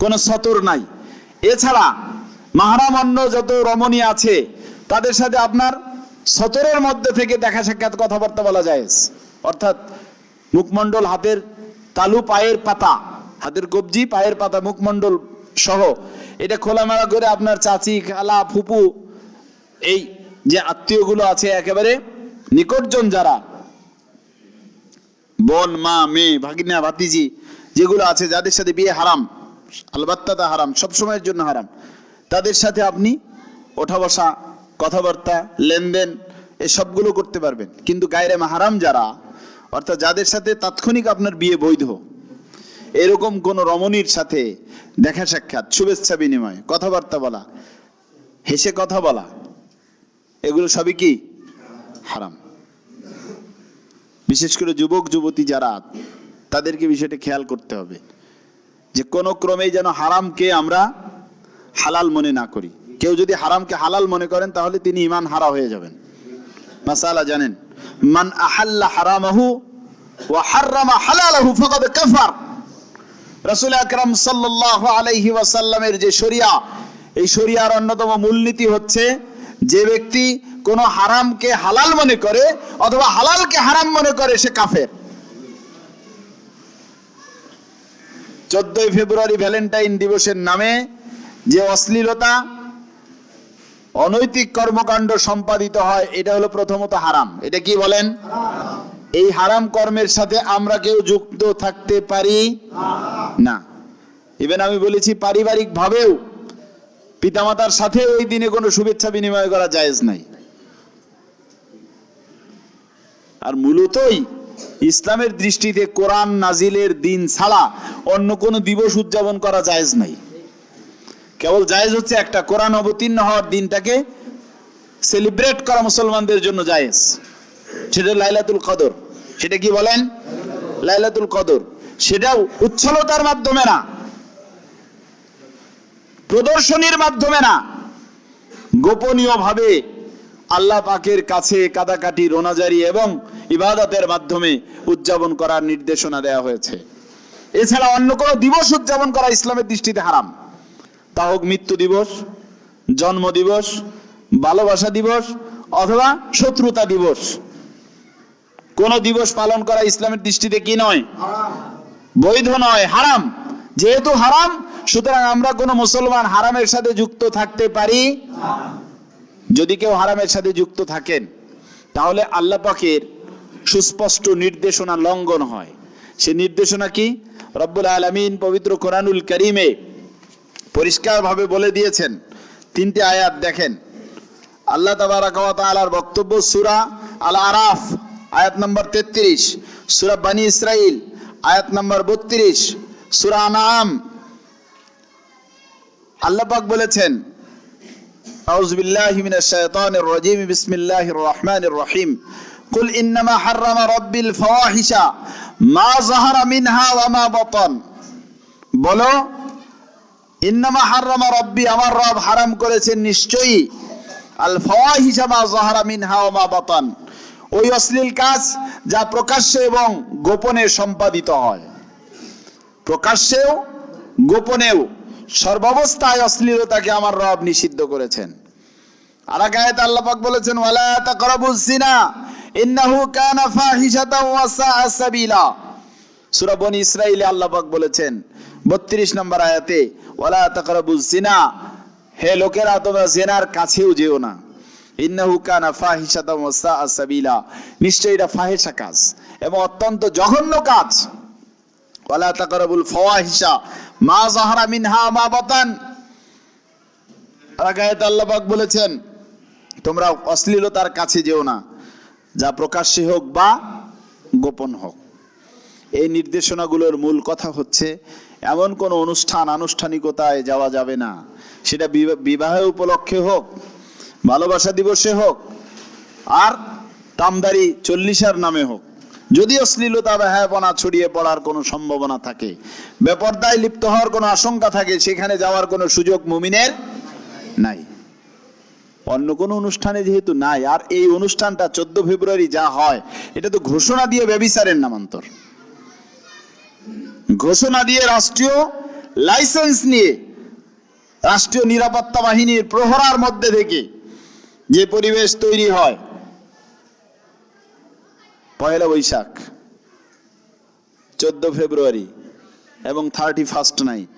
S1: কোনো সতর নাই। এছাড়া মাহরাম অন্য যত রমণী আছে তাদের সাথে আপনার সতরের মধ্যে থেকে দেখা সাক্ষাৎ, কথাবার্তা বলা যায়। অর্থাৎ মুখমণ্ডল, হাতের তালু, পায়ের পাতা, হাতের কবজি, পায়ের পাতা, মুখমণ্ডল সহ এটা খোলামেলা করে আপনার চাচি, খালা, ফুপু, এই যে আত্মীয়গুলো আছে, একেবারে নিকটজন যারা, বোন, মা, মেয়ে, ভাগিনা, ভাতিজি যেগুলো আছে, যাদের সাথে বিয়ে হারাম, আলবাত্তা তা হারাম, সবসময়ের জন্য হারাম, তাদের সাথে আপনি ওঠা বসা, কথাবার্তা, লেনদেন এসবগুলো করতে পারবেন। কিন্তু গায়রে মাহরাম যারা, অর্থাৎ যাদের সাথে তাৎক্ষণিক আপনার বিয়ে বৈধ, এরকম কোন রমণীর সাথে দেখা সাক্ষাৎ, শুভেচ্ছা বিনিময়, কথাবার্তা বলা, হেসে কথা বলা, এগুলো সবই কি? হারাম। বিশেষ করে যুবক যুবতী যারা, তাদেরকে বিষয়টা খেয়াল করতে হবে যে কোন ক্রমেই যেন হারামকে আমরা হালাল মনে না করি। কেউ যদি হারামকে হালাল মনে করেন, তাহলে তিনি ঈমান হারা হয়ে যাবেন। মাসালা জানেন, মান আহাল্লা হারামাহু ওয়া হাররামা হালালাহু ফাকাদ কাফার। রাসূল আকরাম সাল্লাল্লাহু আলাইহি ওয়াসাল্লামের যে শরিয়া, এই শরিয়ার অন্যতম মূলনীতি হচ্ছে, যে ব্যক্তি কোন হারামকে হালাল মনে করে অথবা হালালকে হারাম মনে করে, সে কাফের। 14 ফেব্রুয়ারি ভ্যালেন্টাইন দিবসের নামে যে অশ্লীলতা, অনৈতিক কর্মকাণ্ড সম্পাদিত হয়, এটা হলো প্রথমত হারাম। এটা কি বলেন? এই হারাম কর্মের সাথে আমরা কেউ যুক্ত থাকতে পারি না। ইভেন আমি বলেছি, পারিবারিক ভাবেও পিতামাতার সাথে ওই দিনে কোনো শুভেচ্ছা বিনিময় করা জায়েজ নাই। আর মূলতই ইসলামের দৃষ্টিতে কোরআন নাজিলের দিন ছাড়া অন্য কোনো দিবস উদযাপন করা জায়েজ নাই। কেবল জায়েজ হচ্ছে একটা, কোরআন অবতীর্ণ হওয়ার দিনটাকে সেলিব্রেট করা মুসলমানদের জন্য জায়েজ, সেটা লাইলাতুল কদর। সেটা কি বলেন? লাইলাতুল কদর। সেটাও উচ্ছলতার মাধ্যমে না, প্রদর্শনীর মাধ্যমে না, গোপনীয় ভাবে আল্লাহ পাকের কাছে কাদাকাটি, রোনাজারি এবং ইবাদতের মাধ্যমে উদযাপন করার নির্দেশনা দেওয়া হয়েছে। এছাড়া অন্য কোনো দিবস উদযাপন করা ইসলামের দৃষ্টিতে হারাম। তা হোক মৃত্যু দিবস, জন্ম দিবস, ভালোবাসা দিবস অথবা শত্রুতা দিবস, কোন দিবস পালন করা ইসলামের দৃষ্টিতে কি নয়? বৈধ নয়, হারাম। যেহেতু হারাম, সুতরাং আমরা কোন মুসলমান হারামের সাথে যুক্ত থাকতে পারি। যদি কেউ হারামের সাথে যুক্ত থাকেন, তাহলে আল্লাহ পাকের সুস্পষ্ট নির্দেশনা লঙ্ঘন হয়। সে নির্দেশনা কি? রব্বুল আলামিন পবিত্র কোরআনুল কারীমে পরিষ্কারভাবে বলে দিয়েছেন। 3টি আয়াত দেখেন। আল্লাহ তাবারাক ওয়া তাআলার বক্তব্য সূরা আল আরাফ আয়াত নম্বর 33, সূরা বনী ইসরাইল আয়াত নম্বর 32, সূরা আনআম আল্লাহ পাক বলেছেন, আউযু বিল্লাহি মিনাশ শাইতানির রাজীম, বিসমিল্লাহির রহমানির রহিম, কুল ইন্নামা হাররামা রাব্বিল ফাওয়াহিশা মা যাহারা মিনহা ওয়া মা বাতান, বলো ইন্নামা হাররামা রাব্বি, আমার রব হারাম করেছেন নিশ্চয়ই, আল ফাওয়াহিশা মা যাহারা মিনহা ওয়া মা বাতান, ওই অশ্লীল কাজ যা প্রকাশ্যে এবং গোপনে সম্পাদিত হয়। প্রকাশ্যেও গোপনেও সর্বাবস্থায় অশ্লীলতাকে আমার রব নিষিদ্ধ করেছেন। আর এক আয়াতে আল্লাহ পাক বলেছেন ওয়ালা তাকরাবুজ জিনা ইন্নাহু কানা ফাহিশাতাও ওয়া সাআ সাবিলা। সূরা বনী ইসরাঈলে আল্লাহ পাক বলেছেন 32 নম্বর আয়াতে ওয়ালা তাকরাবুজ জিনা, হে লোকেরা তোমরা জিনার কাছেও যেও না। ইন্নাহু কানা ফাহিশাতাও ওয়া সাআ সাবিলা, নিশ্চয়ই এটা ফাহিশা কাজ এবং অত্যন্ত জঘন্য কাজ। ওয়ালা তাকরাবুল ফাওয়াহিশা মা যাহারা মিনহা মা বাতান, আর এক আয়াতে আল্লাহ পাক বলেছেন তোমরা অশ্লীলতার কাছে যেও না, যা প্রকাশ্যে হোক বা গোপন হোক। এই নির্দেশনাগুলোর মূল কথা হচ্ছে এমন কোন অনুষ্ঠান আনুষ্ঠানিকতায় যাওয়া যাবে না, সেটা বিবাহ উপলক্ষে হোক, ভালোবাসা দিবসে হোক, আর কামদারি 40-এর নামে হোক। যদি অশ্লীলতা বেহায়াপনা ছড়িয়ে পড়ার কোনো সম্ভাবনা থাকে, বেপরদায় লিপ্ত হওয়ার কোনো আশঙ্কা থাকে, সেখানে যাওয়ার কোনো সুযোগ মুমিনের নাই। অন্য কোনো অনুষ্ঠানে যেহেতু নাই, আর এই অনুষ্ঠানটা 14 ফেব্রুয়ারি যা হয় এটা তো ঘোষণা দিয়ে ব্যভিচারের নামান্তর। ঘোষণা দিয়ে রাষ্ট্রীয় লাইসেন্স নিয়ে রাষ্ট্রীয় নিরাপত্তা বাহিনীর প্রহরার মধ্যে থেকে যে পরিবেশ তৈরি হয়, পয়লা বৈশাখ, 14 ফেব্রুয়ারি এবং 31st নাইট,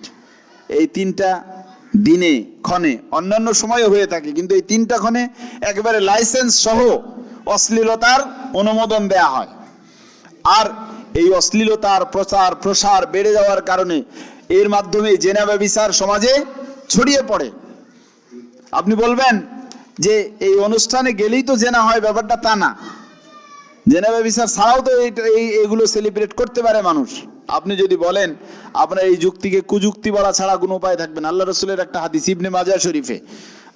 S1: এই 3টা দিনে ক্ষণে, অন্যান্য সময় হয়ে থাকে কিন্তু এই 3টা ক্ষণে একেবারে লাইসেন্স সহ অশ্লীলতার অনুমোদন দেয়া হয়। আর এই অশ্লীলতার প্রচার প্রসার বেড়ে যাওয়ার কারণে এর মাধ্যমে জেনা ব্যভিচার সমাজে ছড়িয়ে পড়ে। আপনি বলবেন যে এই অনুষ্ঠানে গেলেই তো জেনা হয়, ব্যাপারটা তা না। জেনা ব্যভিচার ছাড়াও তো এইগুলো সেলিব্রেট করতে পারে মানুষ। আপনি যদি বলেন, আপনার এই যুক্তিকে কুযুক্তি বলা ছাড়া কোনো উপায় থাকবে না। আল্লাহ রাসূলের একটা হাদিস ইবনে মাজাহ শরীফে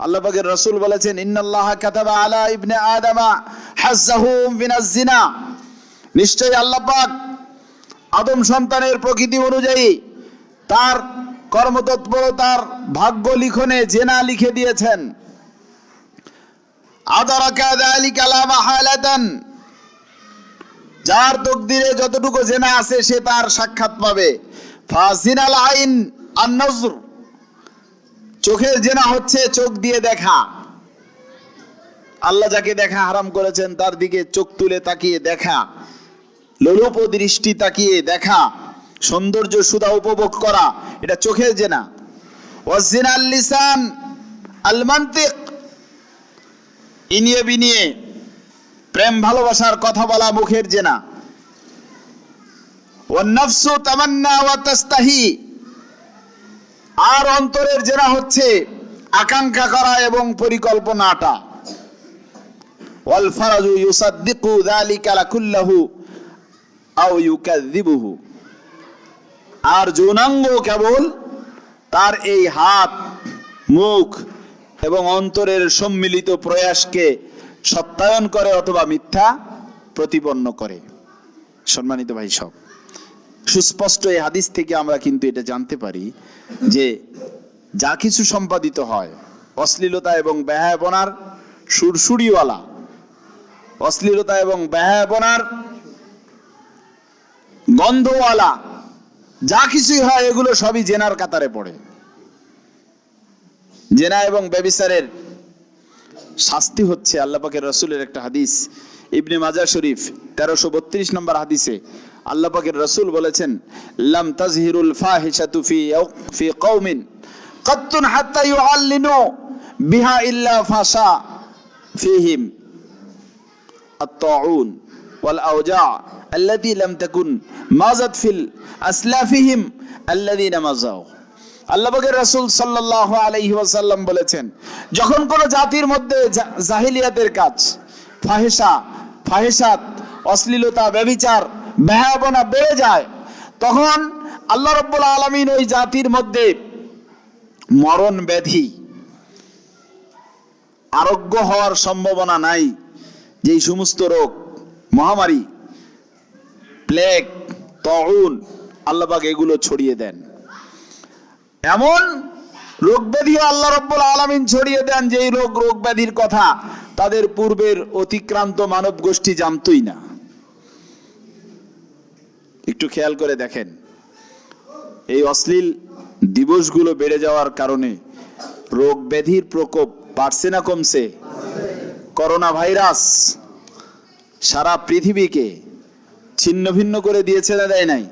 S1: আল্লাহ পাকের রাসূল বলেছেন ইন্নাল্লাহা কাতাবা আলা ইবনে আদামা হাজ্জাহু মিনাজ জিনা, নিশ্চয়ই আল্লাহ পাক আদম সন্তানের প্রকৃতি অনুযায়ী তার কর্মতৎপরতার ভাগ্য লিখনে জেনা লিখে দিয়েছেন। আদারাকা যালিকা লা মাহালাতান, যার তকদিরে যতটুকু জেনা আছে সে তার সাক্ষাৎ পাবে। ফাজিনাল আইন আন-নজর, চোখের জেনা হচ্ছে চোখ দিয়ে দেখা। আল্লাহ যাকে দেখা হারাম করেছেন তার দিকে চোখ তুলে তাকিয়ে দেখা, লোলুপ দৃষ্টি তাকিয়ে দেখা, সৌন্দর্য সুধা উপভোগ করা, এটা চোখের জেনা। ওয়াজিনাল লিসান আল মানতিক, ইনিয়ে বিনিয়ে প্রেম ভালোবাসার কথা বলা মুখের জেনা। ওয়ান নাফসু তামান্না ওয়া তাস্তাহি, আর অন্তরের জেনা হচ্ছে আকাঙ্ক্ষা করা এবং পরিকল্পনাটা। ওয়াল ফারাজু ইউসাদ্দিকু যালিকা লাকুল্লাহু আও ইউকাযযিবুহু, আর যৌনাঙ্গ কেবল তার এই হাত, মুখ এবং অন্তরের সম্মিলিত প্রয়াসকে সত্যায়ন করে অথবা মিথ্যা প্রতিপন্ন করে। সম্মানিত ভাই সব, সুস্পষ্ট এই হাদিস থেকে আমরা কিন্তু এটা জানতে পারি যে যা কিছু সম্পাদিত হয় অশ্লীলতা এবং বেহায়াপনার সুরসুরিওয়ালা, অশ্লীলতা এবং বেহায়াপনার গন্ধওয়ালা যা কিছুই হয় এগুলো সবই জেনার কাতারে পড়ে। জেনা এবং ব্যভিচারের শাস্তি হচ্ছে, আল্লাহ পাকের রাসূলের একটা হাদিস ইবনে মাজাহ শরীফ 1332 নম্বর হাদিসে আল্লাহ পাকের রাসূল বলেছেন লাম তাজহিরুল ফাহিশাতু ফি কওমিন কাত্তুন হাত্তা ইউআল্লিনু বিহা ইল্লা ফাশা ফিহিম আত-তাউন ওয়াল আওজা আল্লাতী লাম তাকুন মাযাত ফিল আসলাফিহিম আল্লাযীনা মাযাউ। আল্লাহ পাকের রাসূল সাল্লাল্লাহু আলাইহি ওয়াসাল্লাম বলেছেন, যখন কোন জাতির মধ্যে জাহিলিয়াতের কাজ, ফাহিশাত, অশ্লীলতা, ব্যভিচার, বেহায়াপনা বেড়ে যায়, তখন আল্লাহ রাব্বুল আলামিন ওই জাতির মধ্যে মরণ ব্যাধি, আরোগ্য হওয়ার সম্ভাবনা নাই, যেই সমস্ত রোগ মহামারী, প্লেগ, তাউন, আল্লাহ পাক এগুলো ছড়িয়ে দেন। এমন রোগ ব্যাধিও আল্লাহ রাব্বুল আলামিন ছড়িয়ে দেন যে রোগ ব্যাধির কথা তাদের পূর্বের অতিক্রান্ত মানব গোষ্ঠী জানতই না। একটু খেয়াল করে দেখেন, এই অশ্লীল দিবসগুলো বেড়ে যাওয়ার কারণে রোগ ব্যাধির প্রকোপ বাড়ছে না কমছে? করোনা ভাইরাস সারা পৃথিবীকে ছিন্ন ভিন্ন করে দিয়েছে না দেয় নাই?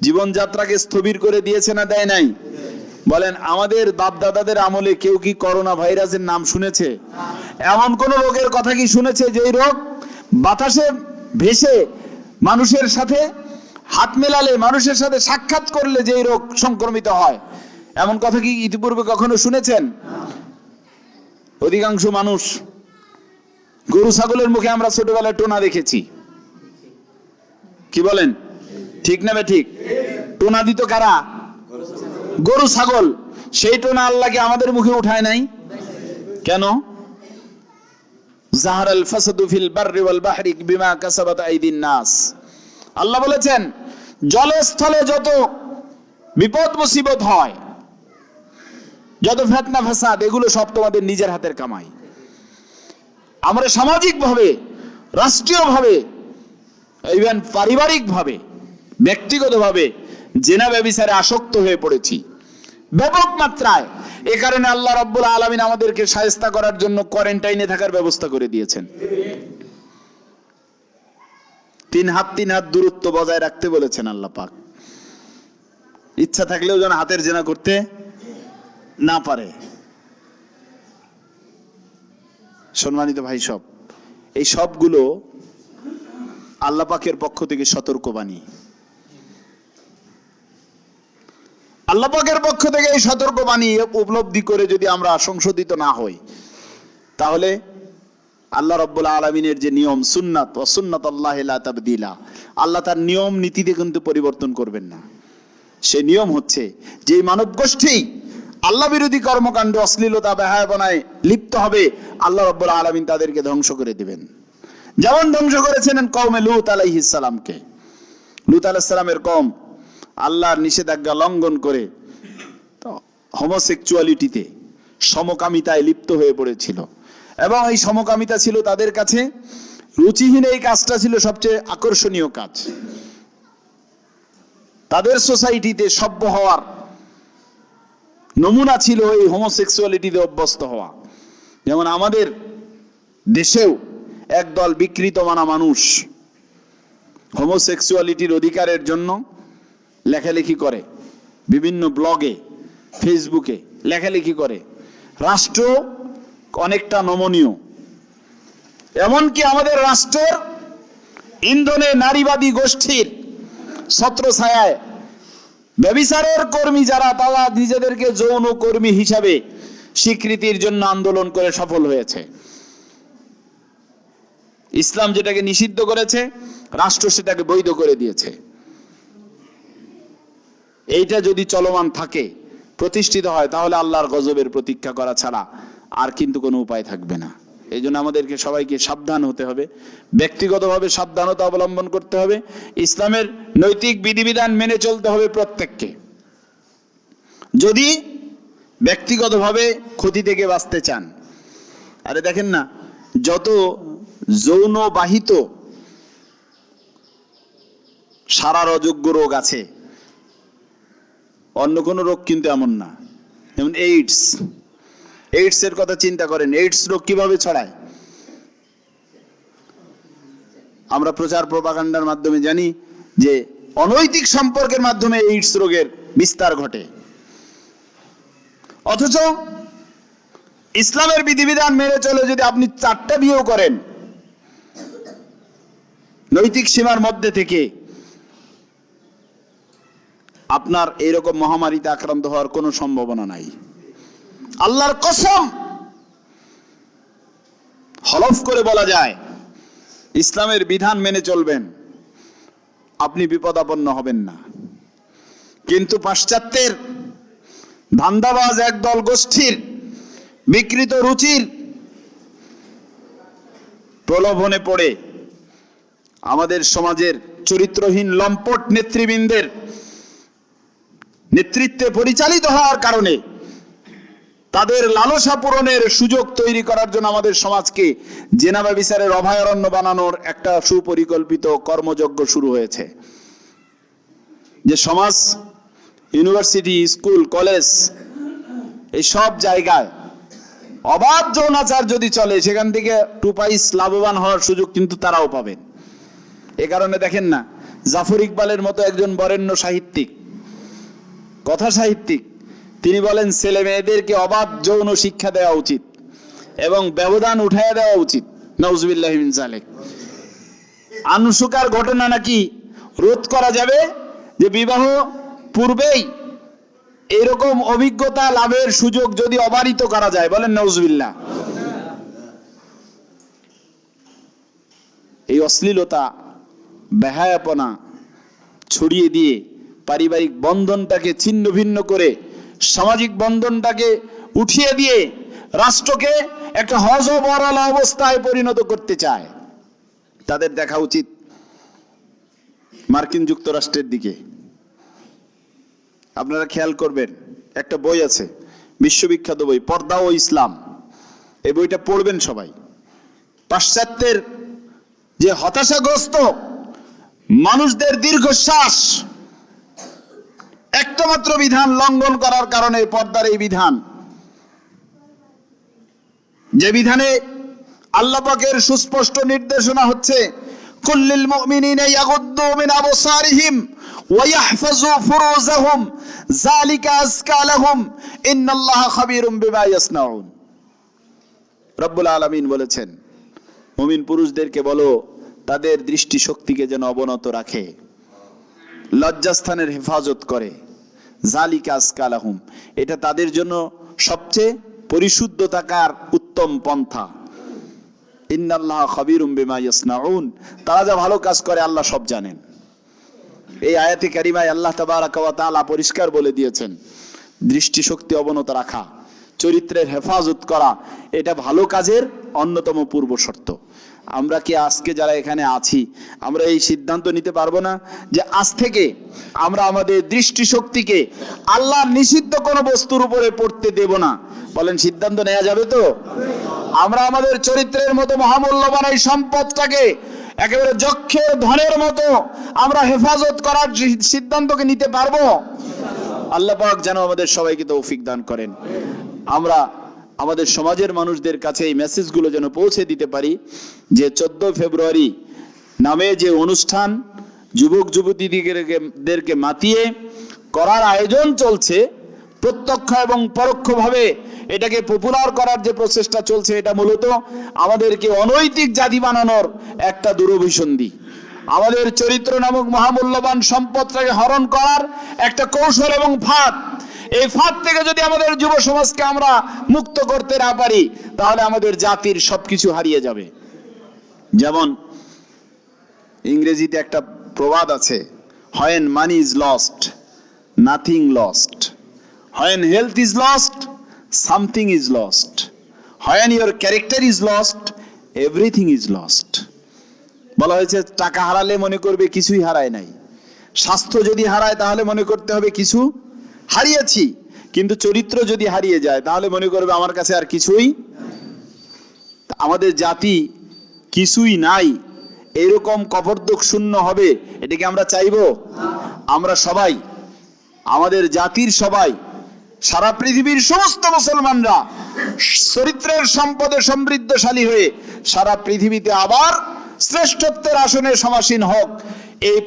S1: জীবনযাত্রাকে স্থবির করে দিয়েছে না দেয় নাই? বলেন, আমাদের বাপ দাদাদের আমলে কেউ কি করোনা ভাইরাসের নাম শুনেছে? এমন কোন রোগের কথা কি শুনেছে যে রোগ বাতাসে ভেসে মানুষের সাথে হাত মেলালে, মানুষের সাথে সাক্ষাৎ করলে যে রোগ সংক্রমিত হয়? এমন কথা কি ইতিপূর্বে কখনো শুনেছেন? অধিকাংশ মানুষ, গরু ছাগলের মুখে আমরা ছোটবেলায় টোনা দেখেছি, কি বলেন? ঠিক না ঠিক? টোনা দিত কারা? গরু ছাগল। সেই টোনা আল্লাহ কি আমাদের মুখে উঠায় নাই? কেন? জাহারাল ফাসাদু ফিল বাররি ওয়াল বাহরি বিমা কাসাবাত আইদিন নাস। আল্লাহ বলেছেন, জলে স্থলে যত বিপদ মুসিবত হয়, যত ফিতনা ফাসাদ, এগুলো সব তোমাদের নিজের হাতের কামাই। আমরা সামাজিক ভাবে, রাষ্ট্রীয় ভাবে, ইভেন পারিবারিক ভাবে, ব্যক্তিগত ভাবে জিনা ব্যভিচারে আসক্ত হয়ে পড়েছি ব্যাপক মাত্রায়। এ কারণে আল্লাহ রাব্বুল আলামিন আমাদেরকে শায়েস্তা করার জন্য কোয়ারেন্টাইনে থাকার ব্যবস্থা করে দিয়েছেন। 3 হাত দূরত্ব বজায় রাখতে বলেছেন আল্লাহ পাক। ইচ্ছা থাকলেও যেন হাতের জেনা করতে না পারে। সম্মানিত ভাই সব, এই সবগুলো আল্লাহ পাকের পক্ষ থেকে সতর্কবাণী। আল্লাহ পাকের পক্ষ থেকে এই সতর্কবাণী উপলব্ধি করে যদি আমরা সংশোধিত না হই, তাহলে আল্লাহ রাব্বুল আলামিনের যে নিয়ম, সুন্নাত ওয়া সুন্নাতুল্লাহি লা তাবদীলা, আল্লাহ তার নিয়ম নীতিতে কিন্তু পরিবর্তন করবেন না। সেই নিয়ম হচ্ছে যে মানব গোষ্ঠী আল্লাহ বিরোধী কর্মকাণ্ড, অশ্লীলতা, বেহায়াপনায় লিপ্ত হবে, আল্লাহ রাব্বুল আলামিন তাদেরকে ধ্বংস করে দিবেন। যেমন ধ্বংস করেছিলেন কওমে লূত আলাইহিস সালামকে। লূত আলাইহিস সালামের কওম আল্লাহর নিষেধাজ্ঞা লঙ্ঘন করে হোমোসেক্সুয়ালিটিতে, সমকামিতায় লিপ্ত হয়ে পড়েছিল, এবং এই সমকামিতা ছিল তাদের কাছে রুচিহীন। এই কাজটা ছিল সবচেয়ে আকর্ষণীয় কাজ। তাদের সোসাইটিতে সভ্য হওয়ার নমুনা ছিল এই হোমোসেক্সুয়ালিটিতে অভ্যস্ত হওয়া। যেমন আমাদের দেশেও একদল বিকৃত মানা মানুষ হোমোসেক্সুয়ালিটির অধিকারের জন্য লেখালেখি করে, বিভিন্ন ব্লগে, ফেসবুকে লেখালেখি করে। রাষ্ট্র অনেকটা নমনীয়, এমনকি আমাদের রাষ্ট্রের ইন্ধনে নারীবাদী গোষ্ঠীর ছত্রছায়ায় ব্যভিচারের কর্মী যারা, তারা নিজেদেরকে যৌন কর্মী হিসাবে স্বীকৃতির জন্য আন্দোলন করে সফল হয়েছে। ইসলাম যেটাকে নিষিদ্ধ করেছে, রাষ্ট্র সেটাকে বৈধ করে দিয়েছে। এইটা যদি চলমান থাকে, প্রতিষ্ঠিত হয়, তাহলে আল্লাহর গজবের প্রতীক্ষা করা ছাড়া আর কিন্তু কোনো উপায় থাকবে না। এই জন্য আমাদেরকে সবাইকে সাবধান হতে হবে, ব্যক্তিগতভাবে সাবধানতা অবলম্বন করতে হবে, ইসলামের নৈতিক বিধিবিধান মেনে চলতে হবে প্রত্যেককে, যদি ব্যক্তিগতভাবে ক্ষতি থেকে বাঁচতে চান। আরে দেখেন না, যত যৌন বাহিত সারার অযোগ্য রোগ আছে, অন্য কোনো রোগ কিন্তু এমন না। যেমন এইডস এর কথা চিন্তা করেন, এইডস রোগ কিভাবে ছড়ায়? আমরা প্রচার প্রপাগান্ডার মাধ্যমে জানি যে অনৈতিক সম্পর্কের মাধ্যমে এইডস রোগের বিস্তার ঘটে। অথচ ইসলামের বিধিবিধান মেনে চলে যদি আপনি 4টা বিয়েও করেন, নৈতিক সীমার মধ্যে থেকে, আপনার এইরকম মহামারীতে আক্রান্ত হওয়ার কোনো সম্ভাবনা নাই। আল্লাহর কসম, হলফ করে বলা যায়, ইসলামের বিধান মেনে চলবেন, আপনি বিপদাপন্ন হবেন না। কিন্তু পাশ্চাত্যের ধান্দাবাজ একদল গোষ্ঠীর বিকৃত রুচির প্রলোভনে পড়ে আমাদের সমাজের চরিত্রহীন লম্পট নেতৃবৃন্দের নেতৃত্বে পরিচালিত হওয়ার কারণে তাদের লালসা পূরণের সুযোগ তৈরি করার জন্য আমাদের সমাজকে জেনা ব্যভিচারের অভয়ারণ্য বানানোর একটা সুপরিকল্পিত কর্মযজ্ঞ শুরু হয়েছে। যে সমাজ, ইউনিভার্সিটি, স্কুল, কলেজ, এই সব জায়গায় অবাধ যৌনাচার যদি চলে, সেখান থেকে 2 পয়সা লাভবান হওয়ার সুযোগ কিন্তু তারাও পাবেন। এ কারণে দেখেন না, জাফর ইকবালের মতো একজন বরেণ্য সাহিত্যিক, কথা সাহিত্যিক, তিনি বলেন ছেলে মেয়েদেরকে অবাধ যৌন শিক্ষা দেওয়া উচিত এবং ব্যবধান উঠাইয়া দেওয়া উচিত। নাউজুবিল্লাহি মিন যালিক। আনুশুকার ঘটনা নাকি রোধ করা যাবে, যে বিবাহ পূর্বেই এরকম অভিজ্ঞতা লাভের সুযোগ যদি অবারিত করা যায়, বলেন নাউজুবিল্লাহ। এই অশ্লীলতা, বেহায়াপনা ছড়িয়ে দিয়ে পারিবারিক বন্ধনটাকে ছিন্ন ভিন্ন করে, সামাজিক বন্ধনটাকে উঠিয়ে দিয়ে রাষ্ট্রকে একটা হযবরল অবস্থায় পরিণত করতে চায়। তাদের দেখা উচিত মার্কিন যুক্তরাষ্ট্রের দিকে। আপনারা খেয়াল করবেন, একটা বই আছে, বিশ্ববিখ্যাত বই, পর্দা ও ইসলাম। এই বইটা পড়বেন সবাই। পাশ্চাত্যের যে হতাশাগ্রস্ত মানুষদের দীর্ঘশ্বাস, একটা মাত্র বিধান লঙ্ঘন করার কারণে পর্দার এই বিধান, যে বিধানে আল্লাহ পাকের সুস্পষ্ট নির্দেশনা হচ্ছে কুল্লিল মুমিনিনা ইয়াগুদ্দু মিন আবসারিহিম ওয়া ইয়াহফাজু ফুরুজাহুম যালিকা আযকা লাহুম ইন্নাল্লাহা খাবীরুম বিমা ইয়াসনাউন। রব্বুল আলামিন বলেছেন, মুমিন পুরুষদেরকে বলো তাদের দৃষ্টি শক্তিকে যেন অবনত রাখে, লজ্জাস্থানের হেফাজত করে। যালিকা আযকা লাহুম, এটা তাদের জন্য সবচেয়ে পরিশুদ্ধ থাকার উত্তম পন্থা। ইন্নাল্লাহা খাবীরুম বিমা ইয়াসনাউন, তারা যা ভালো কাজ করে আল্লাহ সব জানেন। এই আয়াতে কারিমায় আল্লাহ তাবারাকা ওয়া তাআলা পরিষ্কার বলে দিয়েছেন, দৃষ্টি শক্তি অবনত রাখা, চরিত্রের হেফাজত করা, এটা ভালো কাজের অন্যতম পূর্ব শর্ত। আমরা কি আজকে যারা এখানে আছি, আমরা এই সিদ্ধান্ত নিতে পারবো না যে আজ থেকে আমরা আমাদের দৃষ্টি শক্তিকে আল্লাহর নিষিদ্ধ কোনো বস্তুর উপরে পড়তে দেব না? বলেন, সিদ্ধান্ত নেওয়া যাবে তো? আমরা আমাদের চরিত্রের মতো মহামূল্যবান এই সম্পদটাকে একেবারে যক্ষের ধনের মতো আমরা হেফাজত করার সিদ্ধান্তকে নিতে পারবো? আল্লাহ পাক যেন আমাদের সবাইকে তৌফিক দান করেন। আমরা আমাদের সমাজের মানুষদের কাছে এই মেসেজগুলো যেন পৌঁছে দিতে পারি যে 14 ফেব্রুয়ারি নামে যে অনুষ্ঠান যুবক যুবতীদেরকে মাতিয়ে করার আয়োজন চলছে, প্রত্যক্ষ এবং পরোক্ষভাবে এটাকে পপুলার করার যে প্রচেষ্টা চলছে, এটা মূলত আমাদেরকে অনৈতিক জাতি বানানোর একটা দুরভিসন্ধি। আমাদের চরিত্র নামক মহামূল্যবান সম্পদটাকে হরণ করার একটা কৌশল এবং ফাঁদ। এই ফাঁদ থেকে যদি আমাদের যুব সমাজকে আমরা মুক্ত করতে না পারি, তাহলে আমাদের জাতির সবকিছু হারিয়ে যাবে। যেমন ইংরেজিতে একটা প্রবাদ আছে, when money is lost, nothing lost. When health is lost, something is lost. When your character is lost, everything is lost. বলা হয়েছে, টাকা হারালে মনে করবে কিছুই হারায় নাই, স্বাস্থ্য যদি হারায় তাহলে মনে করতে হবে কিছু হারিয়েছি, কিন্তু চরিত্র যদি হারিয়ে যায় তাহলে মনে করবে আমার কাছে আর কিছুই। আমাদের জাতি কিছুই নাই এরকম কপর্দক শূন্য হবে, এটাকে আমরা চাইবো? আমরা সবাই, আমাদের জাতির সবাই, সারা পৃথিবীর সমস্ত মুসলমানরা চরিত্রের সম্পদে সমৃদ্ধশালী হয়ে সারা পৃথিবীতে আবার শ্রেষ্ঠত্বের আসনে সমাসীন হোক, এই